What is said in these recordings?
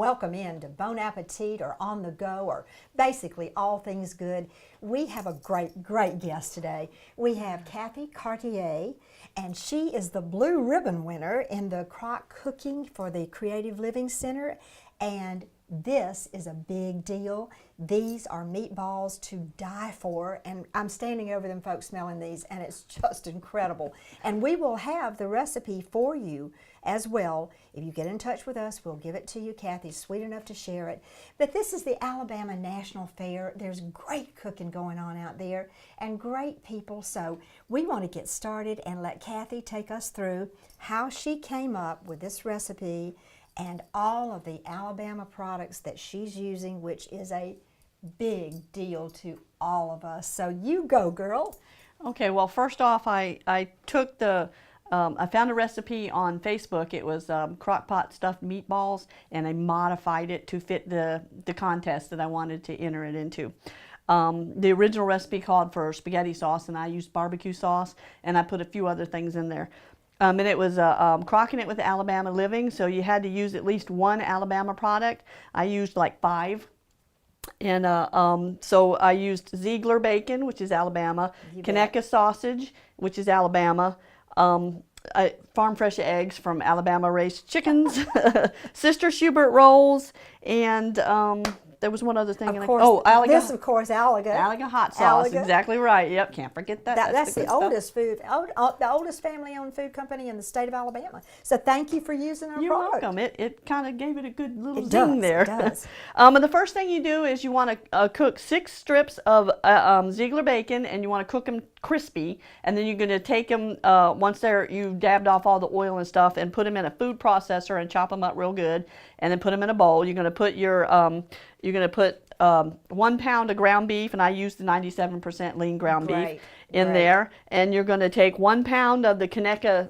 welcome in to Bon Appetit or On the Go or basically all things good. We have a great guest today. We have Cathy Cartier, and she is the blue ribbon winner in the Crock Cooking for the Creative Living Center, and this is a big deal. These are meatballs to die for, and I'm standing over them, folks, smelling these, and it's just incredible. And we will have the recipe for you as well. If you get in touch with us, we'll give it to you. Cathy's sweet enough to share it. But this is the Alabama National Fair. There's great cooking going on out there and great people. So we want to get started and let Cathy take us through how she came up with this recipe and all of the Alabama products that she's using, which is a big deal to all of us. So you go, girl. Okay, well, first off, I took the, I found a recipe on Facebook. It was Crockpot stuffed meatballs, and I modified it to fit the contest that I wanted to enter it into. The original recipe called for spaghetti sauce, and I used barbecue sauce, and I put a few other things in there. And it was crocking it with Alabama Living, so you had to use at least one Alabama product. I used like 5. And so I used Ziegler bacon, which is Alabama, Conecuh sausage, which is Alabama, farm fresh eggs from Alabama raised chickens, Sister Schubert rolls, and there was one other thing. Of course, this, of course, Alliga hot sauce. Alliga. Exactly right. Yep, can't forget that. That's the oldest the oldest family-owned food company in the state of Alabama. So thank you for using our You're product. welcome. It kind of gave it a good little zing there. It does. And the first thing you do is you want to cook 6 strips of Ziegler bacon, and you want to cook them crispy. And then you're going to take them once you've dabbed off all the oil and stuff, and put them in a food processor and chop them up real good, and then put them in a bowl. You're going to put your 1 pound of ground beef, and I used the 97% lean ground beef in there. And you're going to take 1 pound of the Conecuh,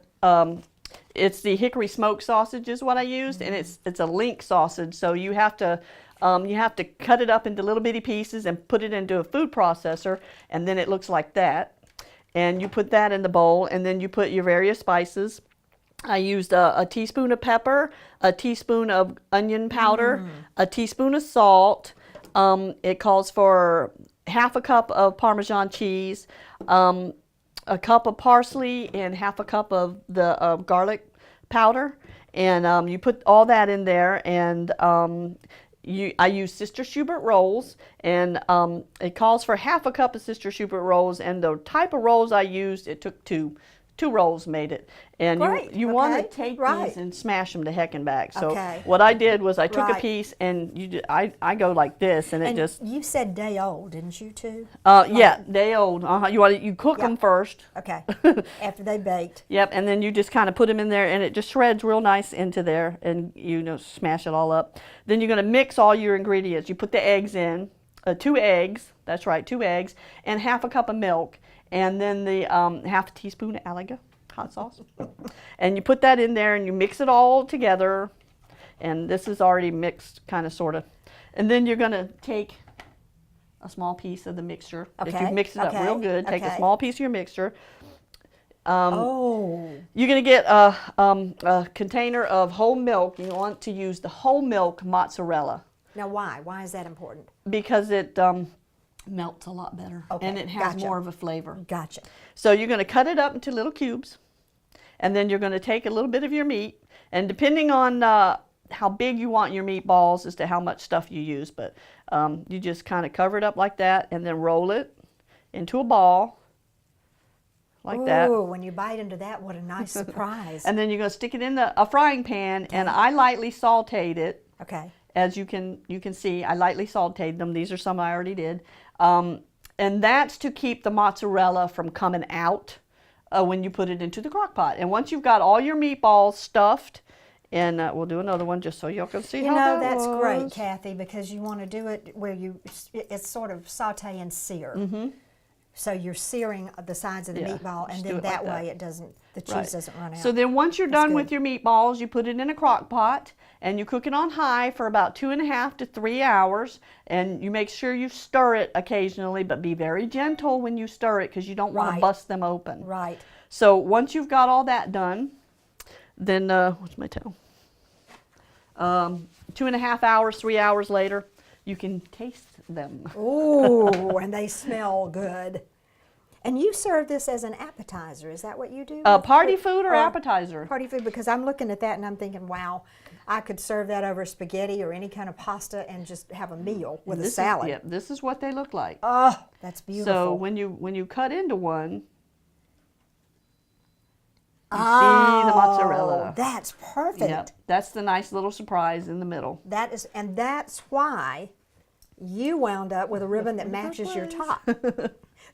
it's the hickory smoked sausage is what I used, and it's a link sausage, so you have to cut it up into little bitty pieces and put it into a food processor, and then it looks like that. And you put that in the bowl, and then you put your various spices. I used a teaspoon of pepper, a teaspoon of onion powder, a teaspoon of salt. It calls for half a cup of Parmesan cheese, a cup of parsley, and half a cup of the garlic powder. And you put all that in there, and I use Sister Schubert rolls, and it calls for half a cup of Sister Schubert rolls. And the type of rolls I used, it took two rolls made it. And you want to take these and smash them to heck and back. So what I did was I took a piece, and I go like this, and it just. You said day old, didn't you too? Yeah, day old. You cook them first. Okay. After they baked. Yep, and then you just kind of put them in there, and it just shreds real nice into there, and smash it all up. Then you're going to mix all your ingredients. You put the eggs in, 2 eggs. That's right, 2 eggs, and half a cup of milk. And then the half a teaspoon of Alliga hot sauce. And you put that in there, and you mix it all together. And this is already mixed, kind of, sort of. And then you're going to take a small piece of the mixture. If you mix it up real good, take a small piece of your mixture. You're going to get a container of whole milk. You want to use the whole milk mozzarella. Now why? Why is that important? Because it melts a lot better, and it has more of a flavor. Gotcha. So you're going to cut it up into little cubes, and then you're going to take a little bit of your meat, and depending on how big you want your meatballs as to how much stuff you use, but you just kind of cover it up like that, and then roll it into a ball like that. Ooh, when you bite into that, what a nice surprise. And then you're going to stick it in a frying pan, and I lightly sauteed it. Okay. As you can see, I lightly sauteed them. These are some I already did. And that's to keep the mozzarella from coming out when you put it into the crock pot. And once you've got all your meatballs stuffed, and we'll do another one just so y'all can see how that that's was. great, Cathy, because you want to do it where it's sort of saute and sear. So you're searing the sides of the meatball, and then that way the cheese doesn't run out. So then once you're done with your meatballs, you put it in a crock pot, and you cook it on high for about 2.5 to 3 hours, and you make sure you stir it occasionally, but be very gentle when you stir it, because you don't want to bust them open. Right. So once you've got all that done, then, what's my towel? 2.5 hours, 3 hours later, you can taste them. Ooh, and they smell good. And you serve this as an appetizer. Is that what you do? Party food or appetizer? Party food, because I'm looking at that and I'm thinking, wow, I could serve that over spaghetti or any kind of pasta and just have a meal with a salad. Yeah, this is what they look like. Oh, that's beautiful. So when you cut into one, you see the mozzarella. That's perfect. Yep, that's the nice little surprise in the middle. That is, and that's why you wound up with a ribbon that matches your top.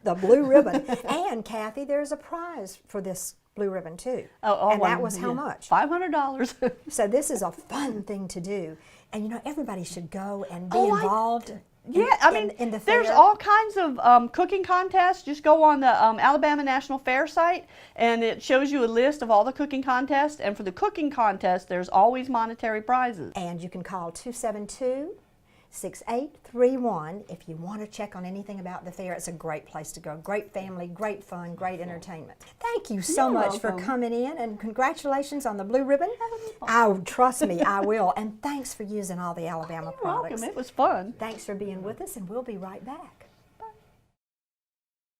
The blue ribbon. And Kathy, there's a prize for this blue ribbon too. And that was how much? $500. So this is a fun thing to do. And you know, everybody should go and be involved. In the fair. There's all kinds of cooking contests. Just go on the Alabama National Fair site, and it shows you a list of all the cooking contests. And for the cooking contest, there's always monetary prizes. And you can call 272-6831 if you want to check on anything about the fair. It's a great place to go. Great family, great fun, great entertainment. Thank you so much for coming in, and congratulations on the blue ribbon. Oh, trust me, I will. And thanks for using all the Alabama products. You're welcome. It was fun. Thanks for being with us, and we'll be right back.